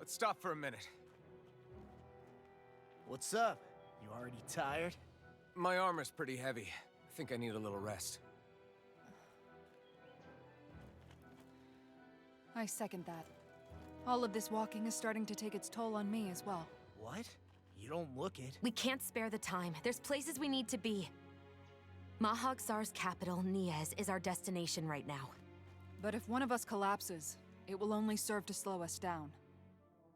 Let's stop for a minute. What's up? You already tired? My armor's pretty heavy. I think I need a little rest. I second that. All of this walking is starting to take its toll on me as well. What? You don't look it. We can't spare the time. There's places we need to be. Mahag Sar's capital, Niez, is our destination right now. But if one of us collapses, it will only serve to slow us down.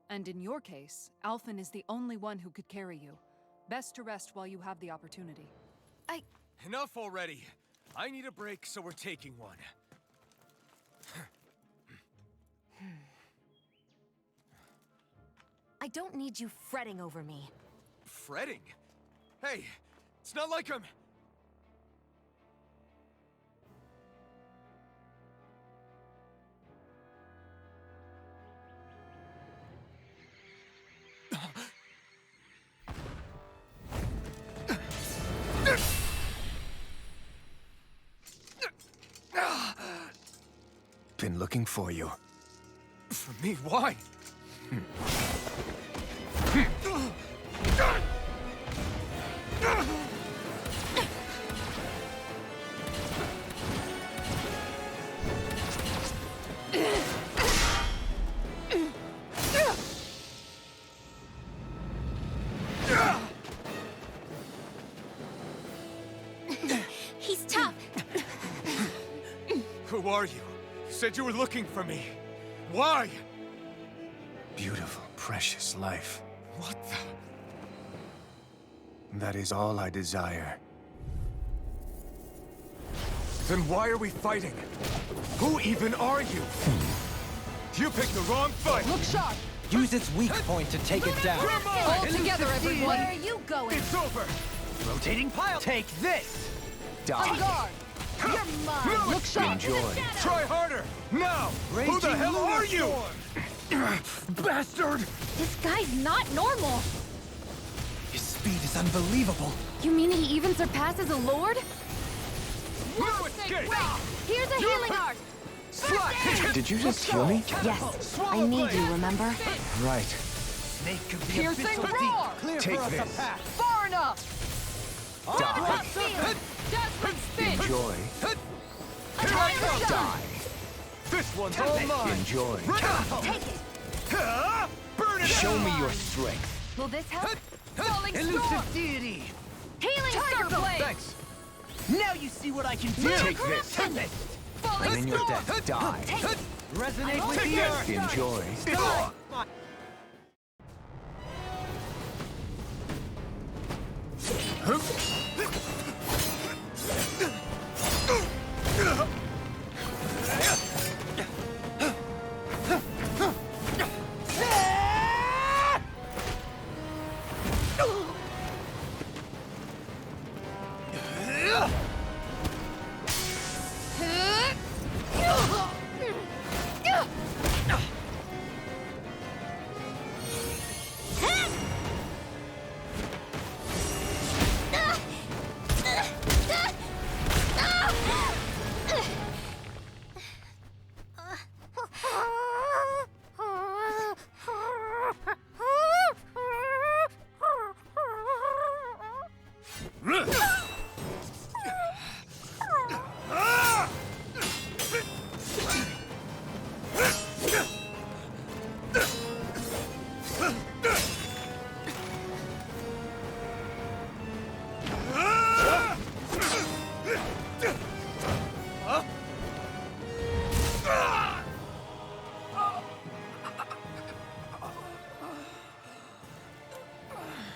And in your case, Alphen is the only one who could carry you. Best to rest while you have the opportunity. Enough already! I need a break, so we're taking one. I don't need you fretting over me. Fretting? Hey, it's not like I'm... Been looking for you. For me? Why? He's tough. Who are you? You said you were looking for me. Why? Beautiful, precious life. What the... That is all I desire. Then why are we fighting? Who even are you? You picked the wrong fight! Look sharp! Use its weak point to take it down. All together, everyone! Where are you going? It's over! Rotating pile. Take this. On Die. guard! You're mine! Look sharp! Enjoy. Try harder! Now! Who the hell are you? Bastard! This guy's not normal! His speed is unbelievable. You mean he even surpasses a lord? No escape! Here's a healing art! Did you just heal me? Yes, I need you, remember? Right. Snake of the Piercing abyssal roar! deep. Clear Take for us this. a path. Far enough! Die. Desperate spin! Enjoy. Here I come! Die. This one's all mine! Enjoy. Take it! Burn it Show out! me your strength. Will this help? Falling storm! Elusive deity. Healing Tiger circle! blade! Thanks! Now you see what I can do. Take this. Tempest. Falling And in your storm! death, die. Resonate with Take the this. earth. Enjoy.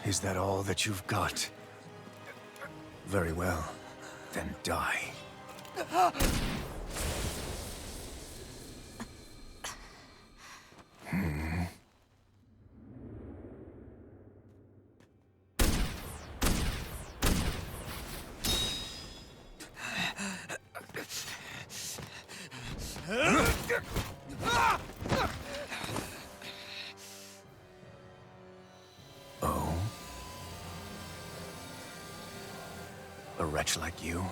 Is that all that you've got? Very well. Then die. Oh? A wretch like you?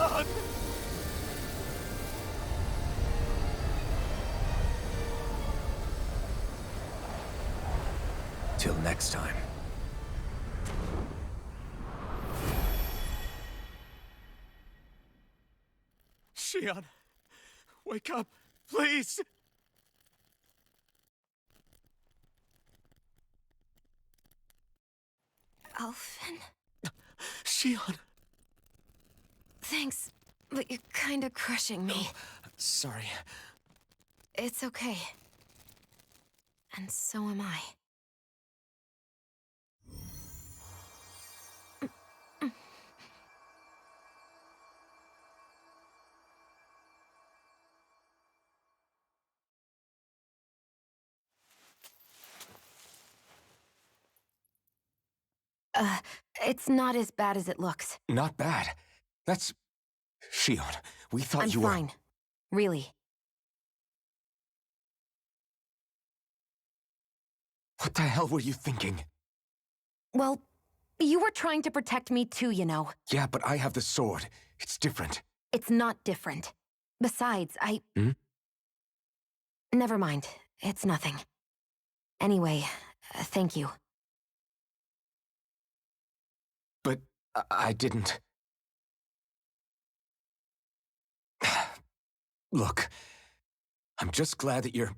Shion! Till next time. Shion, wake up, please! Alphen? Shion! Thanks, but you're kinda crushing me. Sorry. It's okay. And so am I. It's not as bad as it looks. Not bad. That's... Shion, we thought I'm you were... fine. Really. What the hell were you thinking? Well, you were trying to protect me too, you know. Yeah, but I have the sword. It's different. It's not different. Besides, Hmm? Never mind. It's nothing. Anyway, thank you. But I didn't... Look, I'm just glad that you're...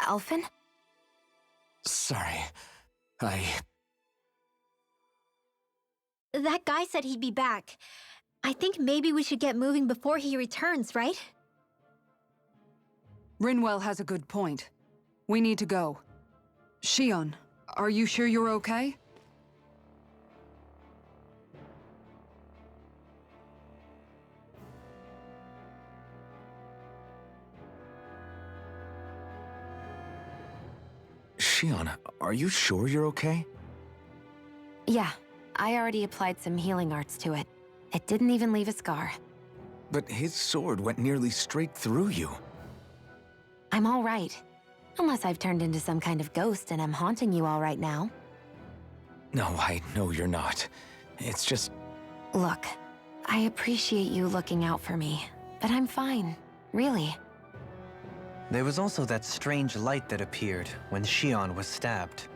Alphen? Sorry. That guy said he'd be back. I think maybe we should get moving before he returns, right? Rinwell has a good point. We need to go. Shion, are you sure you're okay? Shion, are you sure you're okay? Yeah, I already applied some healing arts to it. It didn't even leave a scar. But his sword went nearly straight through you. I'm all right. Unless I've turned into some kind of ghost and I'm haunting you all right now. No, I know you're not. It's just... Look, I appreciate you looking out for me, but I'm fine. Really. There was also that strange light that appeared when Shion was stabbed.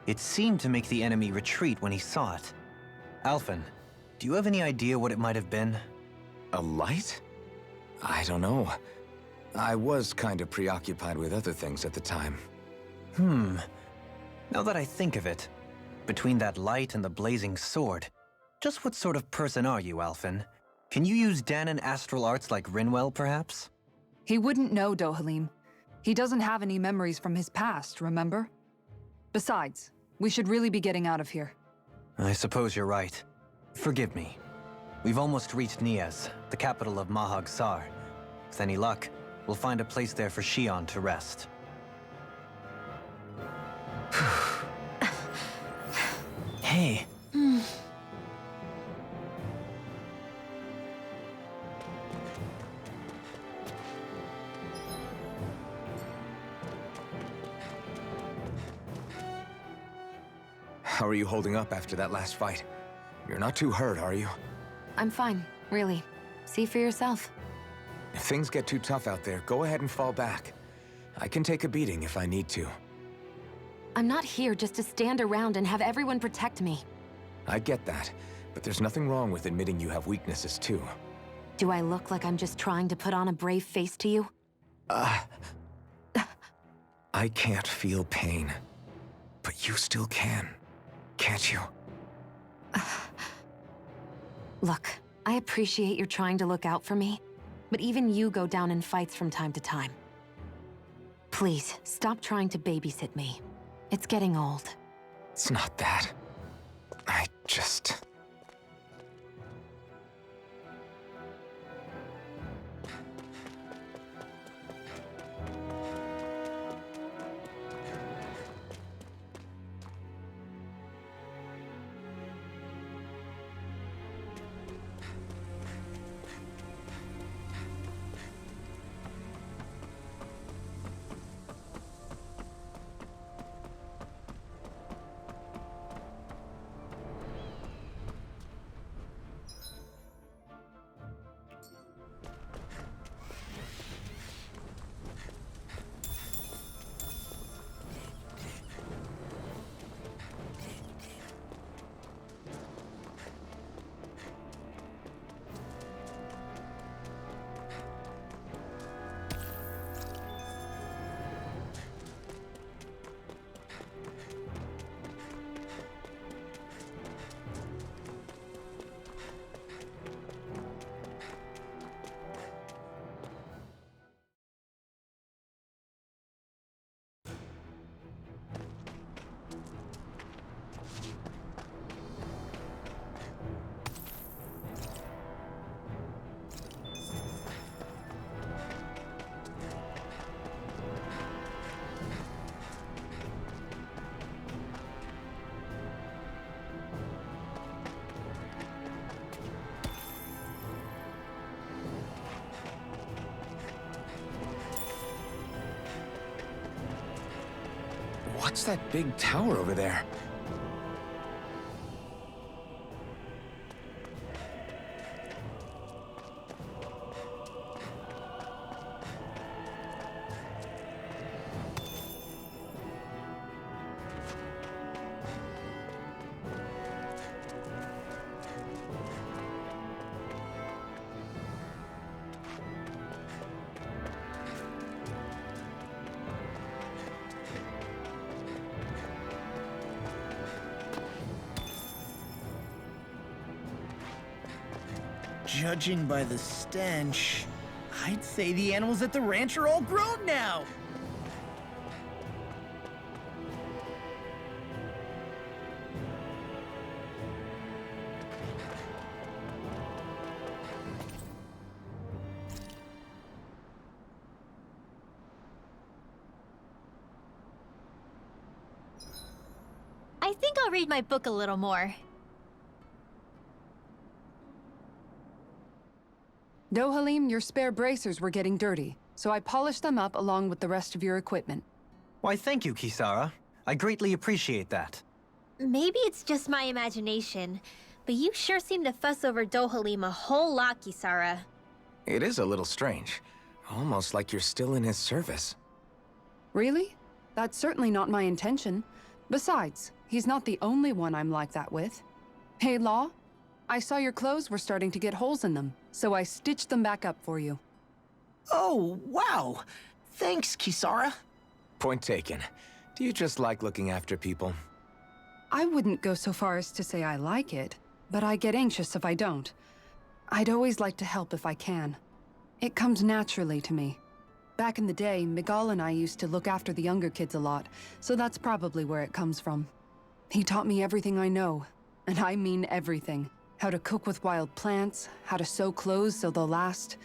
It seemed to make the enemy retreat when he saw it. Alphen, do you have any idea what it might have been? A light? I don't know. I was kind of preoccupied with other things at the time. Now that I think of it, between that light and the blazing sword, just what sort of person are you, Alphen? Can you use Danon astral arts like Rinwell, perhaps? He wouldn't know, Dohalim. He doesn't have any memories from his past, remember? Besides, we should really be getting out of here. I suppose you're right. Forgive me. We've almost reached Niez, the capital of Mahag Sar. With any luck, we'll find a place there for Shion to rest. Hey. How are you holding up after that last fight? You're not too hurt, are you? I'm fine, really. See for yourself. If things get too tough out there, go ahead and fall back. I can take a beating if I need to. I'm not here just to stand around and have everyone protect me. I get that, but there's nothing wrong with admitting you have weaknesses too. Do I look like I'm just trying to put on a brave face to you? I can't feel pain, but you still can, can't you? Look, I appreciate you're trying to look out for me, but even you go down in fights from time to time. Please, stop trying to babysit me. It's getting old. It's not that. I just... What's that big tower over there? Judging by the stench, I'd say the animals at the ranch are all grown now. I think I'll read my book a little more. Dohalim, your spare bracers were getting dirty, so I polished them up along with the rest of your equipment. Why, thank you, Kisara. I greatly appreciate that. Maybe it's just my imagination, but you sure seem to fuss over Dohalim a whole lot, Kisara. It is a little strange. Almost like you're still in his service. Really? That's certainly not my intention. Besides, he's not the only one I'm like that with. Hey, Law, I saw your clothes were starting to get holes in them, so I stitched them back up for you. Oh, wow. Thanks, Kisara. Point taken. Do you just like looking after people? I wouldn't go so far as to say I like it, but I get anxious if I don't. I'd always like to help if I can. It comes naturally to me. Back in the day, Miguel and I used to look after the younger kids a lot, so that's probably where it comes from. He taught me everything I know, and I mean everything. How to cook with wild plants, how to sew clothes so they'll last.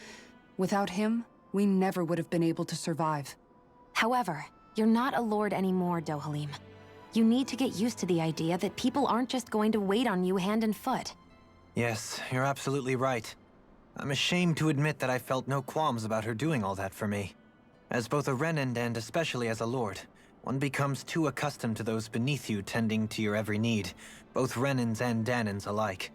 Without him, we never would have been able to survive. However, you're not a lord anymore, Dohalim. You need to get used to the idea that people aren't just going to wait on you hand and foot. Yes, you're absolutely right. I'm ashamed to admit that I felt no qualms about her doing all that for me. As both a Renan and especially as a lord, one becomes too accustomed to those beneath you tending to your every need, both Renans and Danans alike.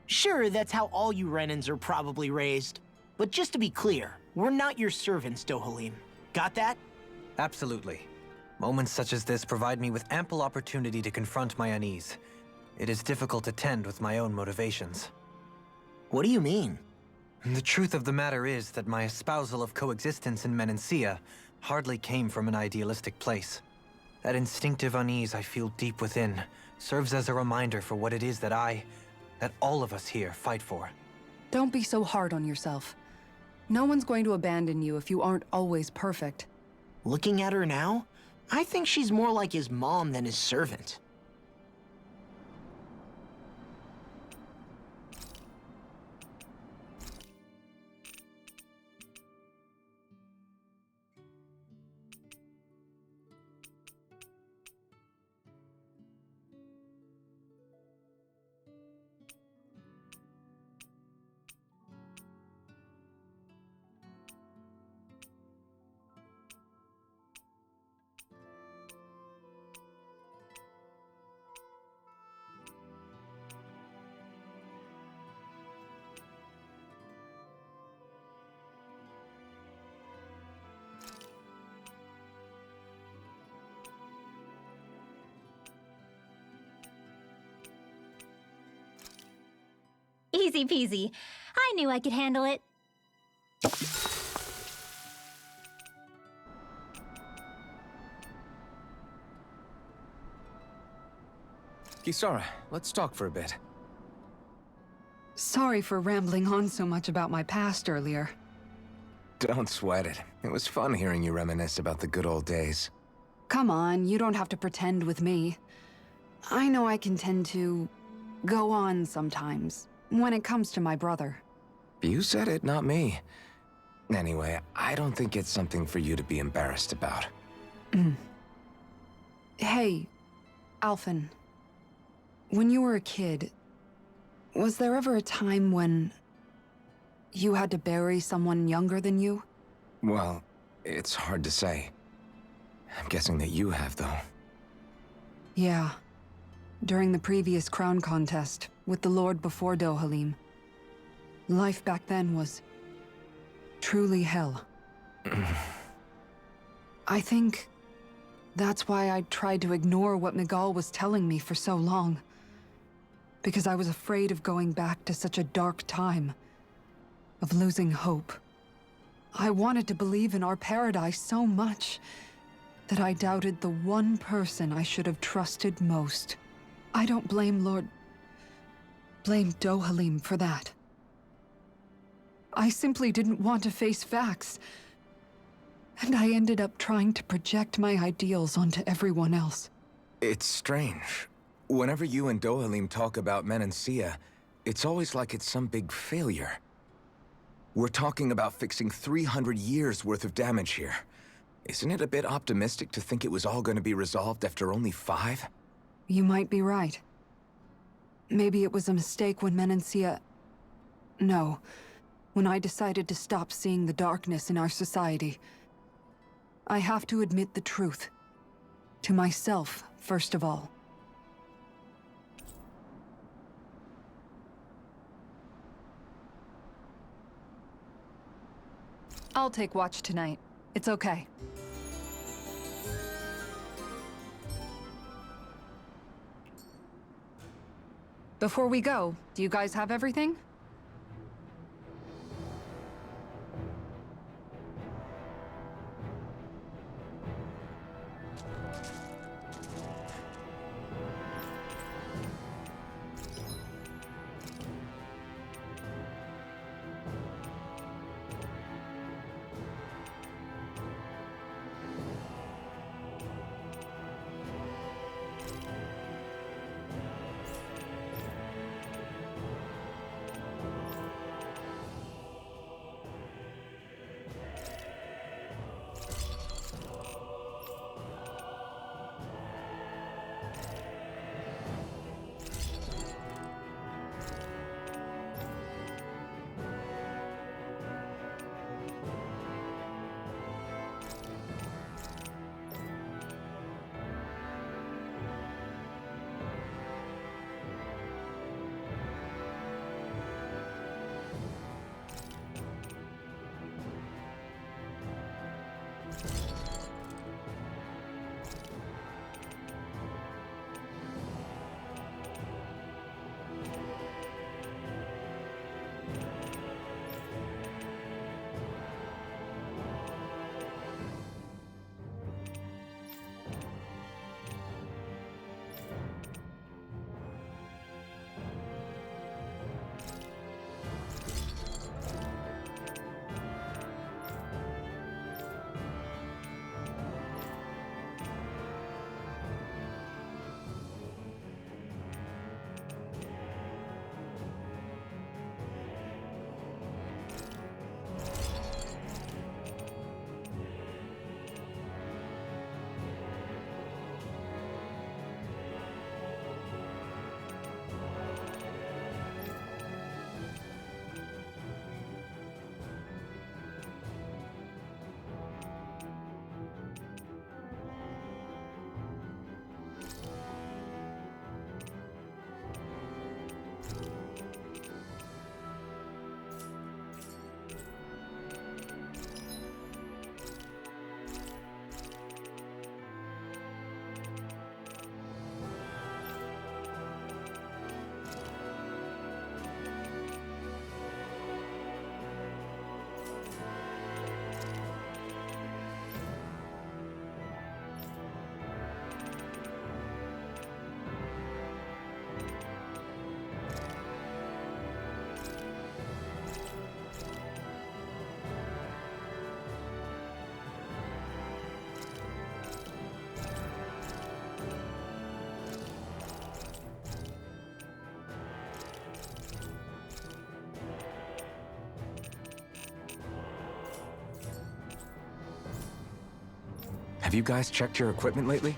Sure, that's how all you Renans are probably raised. But just to be clear, we're not your servants, Dohalim. Got that? Absolutely. Moments such as this provide me with ample opportunity to confront my unease. It is difficult to tend with my own motivations. What do you mean? The truth of the matter is that my espousal of coexistence in Menancia hardly came from an idealistic place. That instinctive unease I feel deep within serves as a reminder for what it is that all of us here fight for. Don't be so hard on yourself. No one's going to abandon you if you aren't always perfect. Looking at her now, I think she's more like his mom than his servant. Easy peasy. I knew I could handle it. Kisara, let's talk for a bit. Sorry for rambling on so much about my past earlier. Don't sweat it. It was fun hearing you reminisce about the good old days. Come on, you don't have to pretend with me. I know I can tend to go on sometimes, when it comes to my brother. You said it, not me. Anyway, I don't think it's something for you to be embarrassed about. Hey, Alphen. When you were a kid, was there ever a time when you had to bury someone younger than you? Well, it's hard to say. I'm guessing that you have, though. Yeah. During the previous crown contest, with the Lord before Dohalim. Life back then was... truly hell. I think... that's why I tried to ignore what Miguel was telling me for so long. Because I was afraid of going back to such a dark time. Of losing hope. I wanted to believe in our paradise so much that I doubted the one person I should have trusted most. I don't blame blame Dohalim for that. I simply didn't want to face facts. And I ended up trying to project my ideals onto everyone else. It's strange. Whenever you and Dohalim talk about Menancia, it's always like it's some big failure. We're talking about fixing 300 years worth of damage here. Isn't it a bit optimistic to think it was all going to be resolved after only 5? You might be right. Maybe it was a mistake when Menancia... No. When I decided to stop seeing the darkness in our society. I have to admit the truth. To myself, first of all. I'll take watch tonight. It's okay. Before we go, do you guys have everything? Have you guys checked your equipment lately?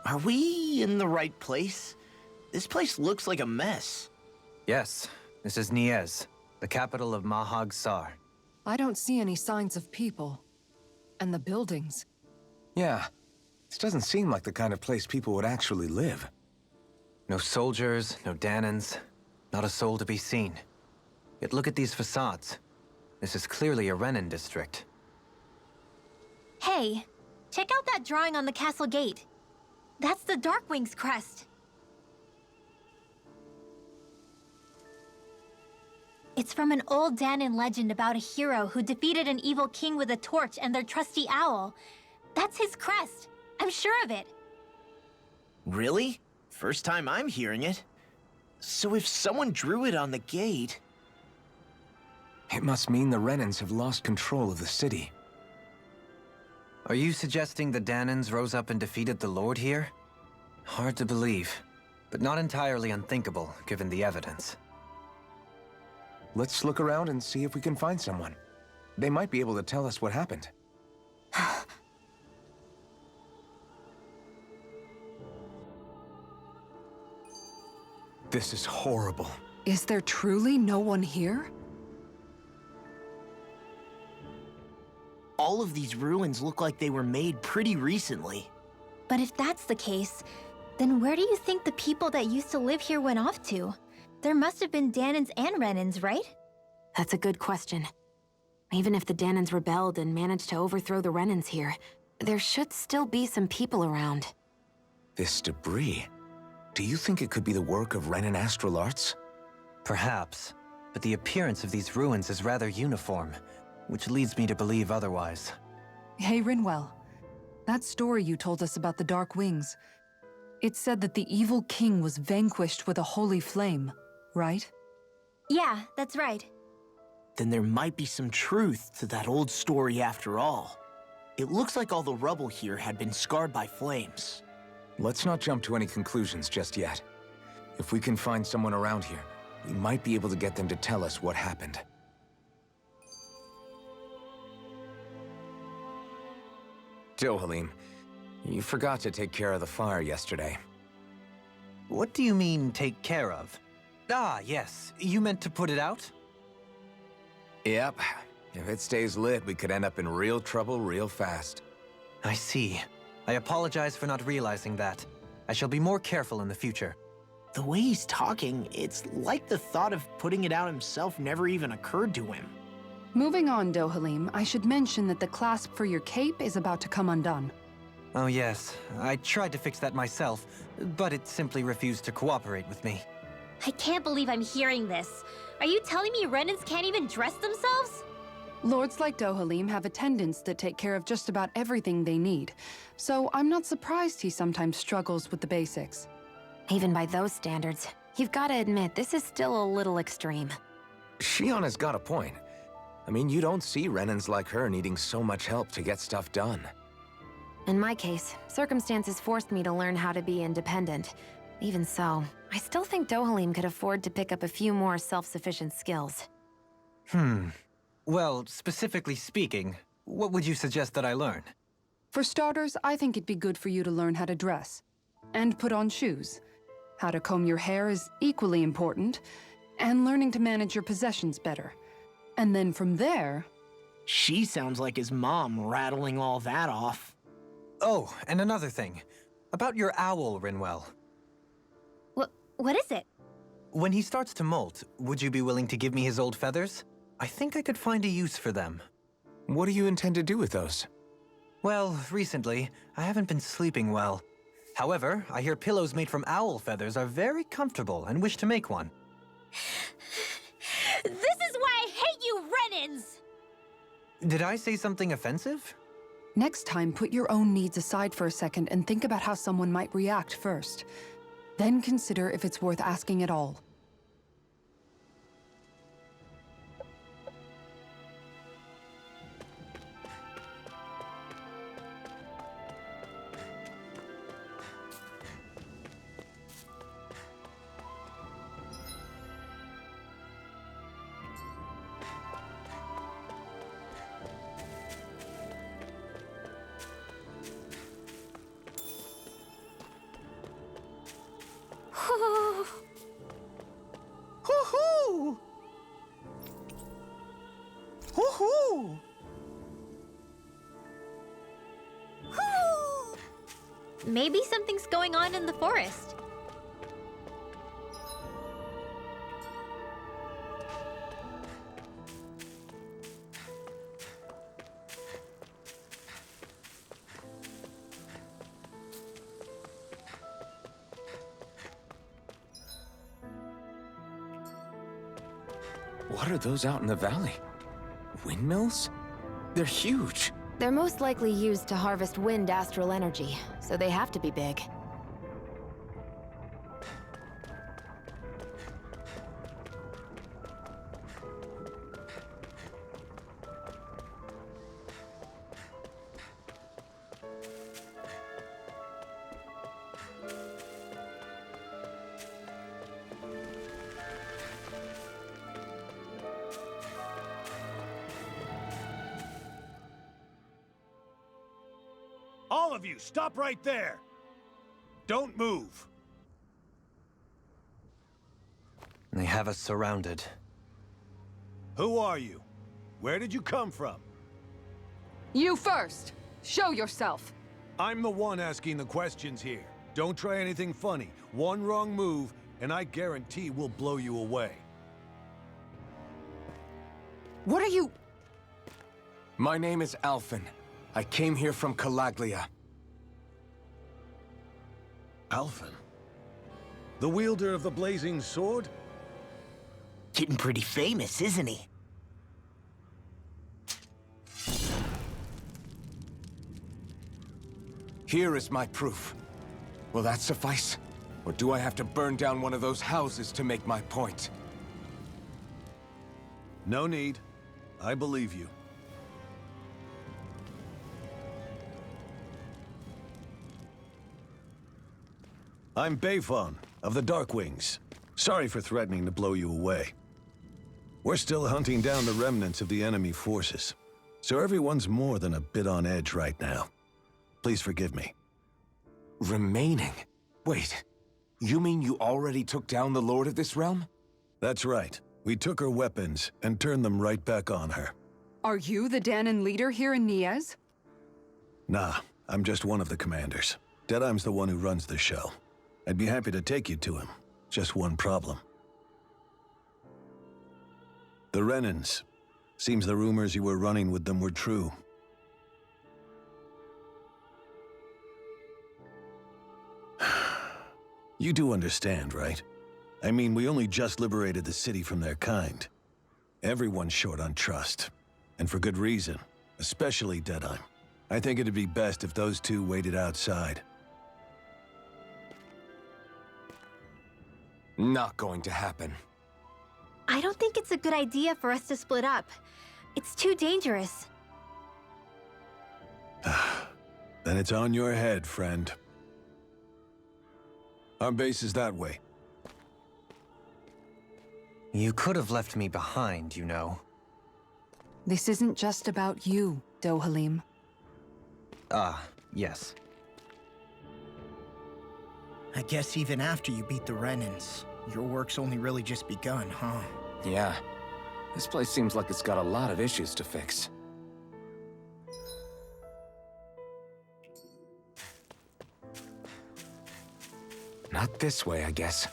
Are we in the right place? This place looks like a mess. Yes, this is Niez, the capital of Mahag Sar. I don't see any signs of people. And the buildings. Yeah, this doesn't seem like the kind of place people would actually live. No soldiers, no Danans, not a soul to be seen. Yet look at these facades. This is clearly a Renan district. Hey, check out that drawing on the castle gate. That's the Darkwing's crest. It's from an old Danan legend about a hero who defeated an evil king with a torch and their trusty owl. That's his crest. I'm sure of it. Really? First time I'm hearing it. So if someone drew it on the gate... It must mean the Renans have lost control of the city. Are you suggesting the Danans rose up and defeated the Lord here? Hard to believe, but not entirely unthinkable, given the evidence. Let's look around and see if we can find someone. They might be able to tell us what happened. This is horrible. Is there truly no one here? All of these ruins look like they were made pretty recently. But if that's the case, then where do you think the people that used to live here went off to? There must have been Danans and Renans, right? That's a good question. Even if the Danans rebelled and managed to overthrow the Renans here, there should still be some people around. This debris. Do you think it could be the work of Renan astral arts? Perhaps, but the appearance of these ruins is rather uniform, which leads me to believe otherwise. Hey, Rinwell. That story you told us about the Dark Wings. It said that the evil king was vanquished with a holy flame, right? Yeah, that's right. Then there might be some truth to that old story after all. It looks like all the rubble here had been scarred by flames. Let's not jump to any conclusions just yet. If we can find someone around here, we might be able to get them to tell us what happened. Dohalim, you forgot to take care of the fire yesterday. What do you mean, take care of? Ah, yes. You meant to put it out? Yep. If it stays lit, we could end up in real trouble real fast. I see. I apologize for not realizing that. I shall be more careful in the future. The way he's talking, it's like the thought of putting it out himself never even occurred to him. Moving on, Dohalim, I should mention that the clasp for your cape is about to come undone. Oh yes, I tried to fix that myself, but it simply refused to cooperate with me. I can't believe I'm hearing this. Are you telling me Renans can't even dress themselves? Lords like Dohalim have attendants that take care of just about everything they need, so I'm not surprised he sometimes struggles with the basics. Even by those standards, you've got to admit this is still a little extreme. Shion has got a point. I mean, you don't see Renans like her needing so much help to get stuff done. In my case, circumstances forced me to learn how to be independent. Even so, I still think Dohalim could afford to pick up a few more self-sufficient skills. Well, specifically speaking, what would you suggest that I learn? For starters, I think it'd be good for you to learn how to dress. And put on shoes. How to comb your hair is equally important. And learning to manage your possessions better. And then from there... She sounds like his mom rattling all that off. Oh, and another thing. About your owl, Rinwell. What is it? When he starts to molt, would you be willing to give me his old feathers? I think I could find a use for them. What do you intend to do with those? Well, recently, I haven't been sleeping well. However, I hear pillows made from owl feathers are very comfortable and wish to make one. This is why I hate you, Renans! Did I say something offensive? Next time, put your own needs aside for a second and think about how someone might react first. Then consider if it's worth asking at all. Hoo-hoo! Hoo-hoo! Maybe something's going on in the forest. What are those out in the valley? Windmills? They're huge. They're most likely used to harvest wind astral energy, so they have to be big. All of you, stop right there! Don't move! They have us surrounded. Who are you? Where did you come from? You first! Show yourself! I'm the one asking the questions here. Don't try anything funny. One wrong move, and I guarantee we'll blow you away. What are you... My name is Alphen. I came here from Calaglia. Alphen? The wielder of the blazing sword? Getting pretty famous, isn't he? Here is my proof. Will that suffice? Or do I have to burn down one of those houses to make my point? No need. I believe you. I'm Bayfon, of the Darkwings. Sorry for threatening to blow you away. We're still hunting down the remnants of the enemy forces, so everyone's more than a bit on edge right now. Please forgive me. Remaining? Wait, you mean you already took down the Lord of this realm? That's right. We took her weapons and turned them right back on her. Are you the Danon leader here in Niez? Nah, I'm just one of the commanders. Deadheim's the one who runs the show. I'd be happy to take you to him. Just one problem. The Renans. Seems the rumors you were running with them were true. You do understand, right? I mean, we only just liberated the city from their kind. Everyone's short on trust. And for good reason. Especially Deadheim. I think it'd be best if those two waited outside. Not going to happen. I don't think it's a good idea for us to split up. It's too dangerous. Then it's on your head, friend. Our base is that way. You could have left me behind, you know. This isn't just about you, Dohalim. Ah, yes. I guess even after you beat the Renans, your work's only really just begun, huh? Yeah. This place seems like it's got a lot of issues to fix. Not this way, I guess.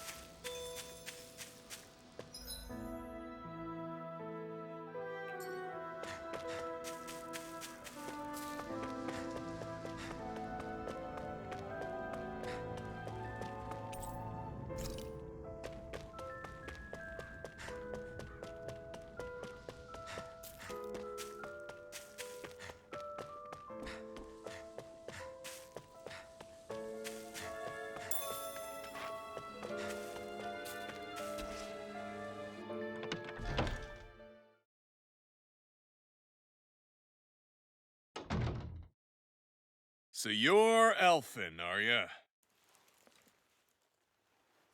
So you're Elfin, are ya?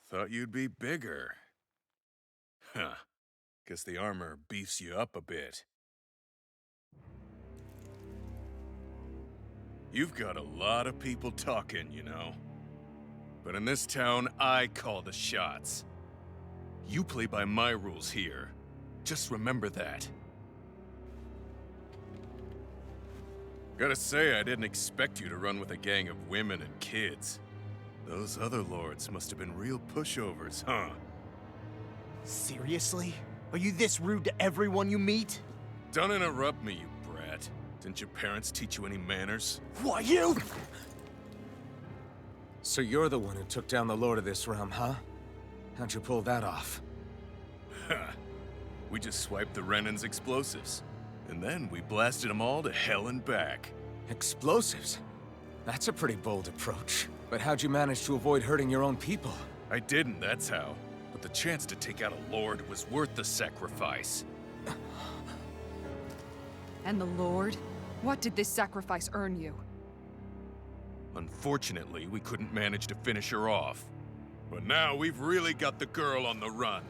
Thought you'd be bigger. Huh. Guess the armor beefs you up a bit. You've got a lot of people talking, you know. But in this town, I call the shots. You play by my rules here. Just remember that. Gotta say, I didn't expect you to run with a gang of women and kids. Those other lords must have been real pushovers, huh? Seriously? Are you this rude to everyone you meet? Don't interrupt me, you brat. Didn't your parents teach you any manners? Why, you? So you're the one who took down the Lord of this realm, huh? How'd you pull that off? We just swiped the Renan's explosives. And then we blasted them all to hell and back. Explosives? That's a pretty bold approach. But how'd you manage to avoid hurting your own people? I didn't, that's how. But the chance to take out a lord was worth the sacrifice. And the Lord? What did this sacrifice earn you? Unfortunately, we couldn't manage to finish her off. But now we've really got the girl on the run.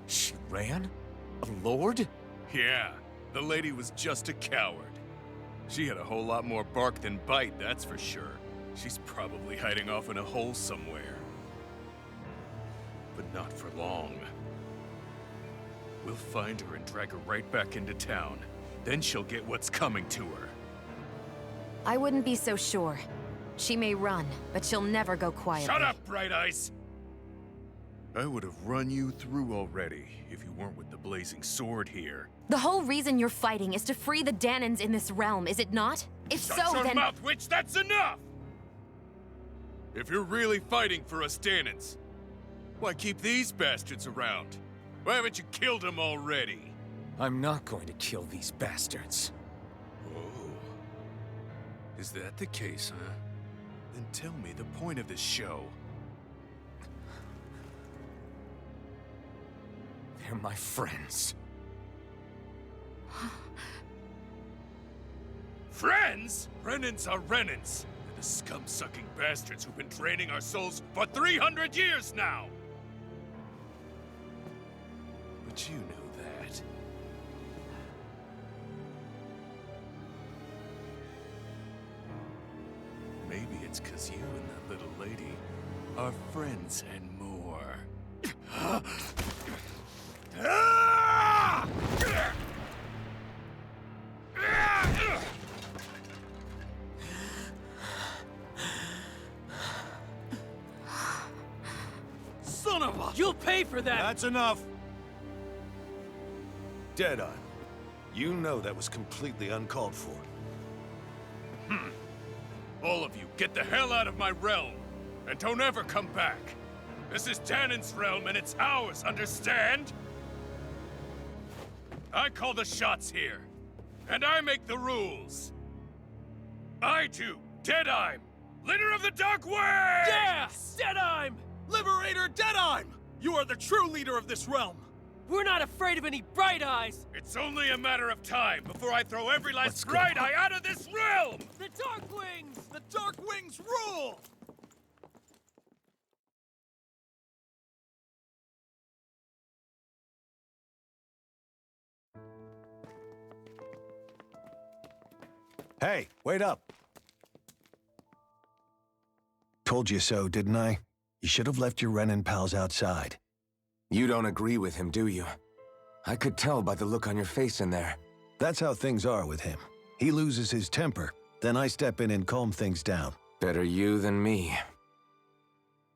She ran? A lord? Yeah, the lady was just a coward. She had a whole lot more bark than bite, that's for sure. She's probably hiding off in a hole somewhere. But not for long. We'll find her and drag her right back into town. Then she'll get what's coming to her. I wouldn't be so sure. She may run, but she'll never go quietly. Shut up, Bright Eyes! I would have run you through already if you weren't with the blazing sword here. The whole reason you're fighting is to free the Danans in this realm, is it not? If Shut so, your then— mouth, witch! That's enough! If you're really fighting for us Danans, why keep these bastards around? Why haven't you killed them already? I'm not going to kill these bastards. Oh. Is that the case, huh? Then tell me the point of this show. They're my friends. Friends? Renans are Renans. They're the scum-sucking bastards who've been draining our souls for 300 years now! But you know that. Maybe it's 'cause you and that little lady are friends and more. Son of a— You'll pay for that! That's enough! Deadeye, you know that was completely uncalled for. All of you, get the hell out of my realm! And don't ever come back! This is Danan's realm and it's ours, understand? I call the shots here. And I make the rules. I do, Deadeye, leader of the Dark Wings! Yeah! Deadime! Liberator Deadime! You are the true leader of this realm! We're not afraid of any Bright Eyes! It's only a matter of time before I throw every last Let's go. Bright Eye out of this realm! The Dark Wings! The Dark Wings rule! Hey, wait up! Told you so, didn't I? You should have left your Renan pals outside. You don't agree with him, do you? I could tell by the look on your face in there. That's how things are with him. He loses his temper, then I step in and calm things down. Better you than me.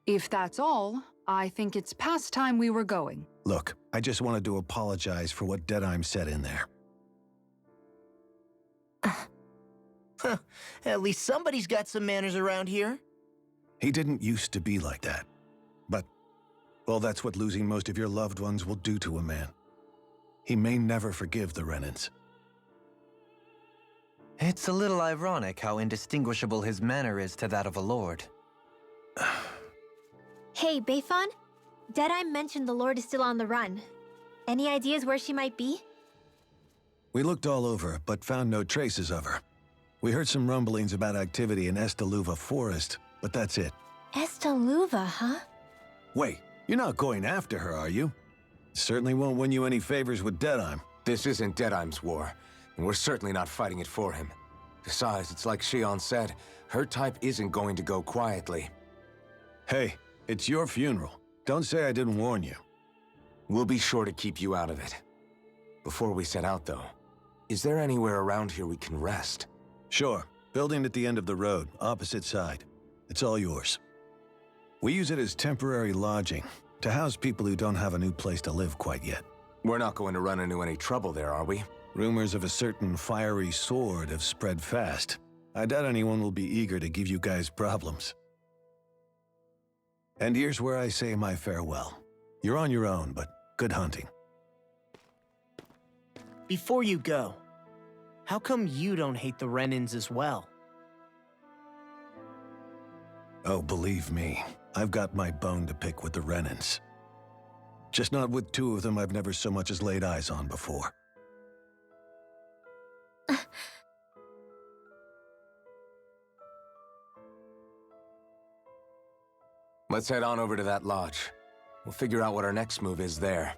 If that's all, I think it's past time we were going. Look, I just wanted to apologize for what Deadeye said in there. At least somebody's got some manners around here. He didn't used to be like that. But, well, that's what losing most of your loved ones will do to a man. He may never forgive the Renans. It's a little ironic how indistinguishable his manner is to that of a lord. Hey, Bayfon? Deadeye mentioned the Lord is still on the run. Any ideas where she might be? We looked all over, but found no traces of her. We heard some rumblings about activity in Estaluva Forest, but that's it. Estaluva, huh? Wait, you're not going after her, are you? Certainly won't win you any favors with Deadheim. This isn't Deadheim's war, and we're certainly not fighting it for him. Besides, it's like Shion said, her type isn't going to go quietly. Hey, it's your funeral. Don't say I didn't warn you. We'll be sure to keep you out of it. Before we set out, though, is there anywhere around here we can rest? Sure. Building at the end of the road, opposite side. It's all yours. We use it as temporary lodging, to house people who don't have a new place to live quite yet. We're not going to run into any trouble there, are we? Rumors of a certain fiery sword have spread fast. I doubt anyone will be eager to give you guys problems. And here's where I say my farewell. You're on your own, but good hunting. Before you go, how come you don't hate the Renins as well? Oh, believe me, I've got my bone to pick with the Renins. Just not with two of them I've never so much as laid eyes on before. Let's head on over to that lodge. We'll figure out what our next move is there.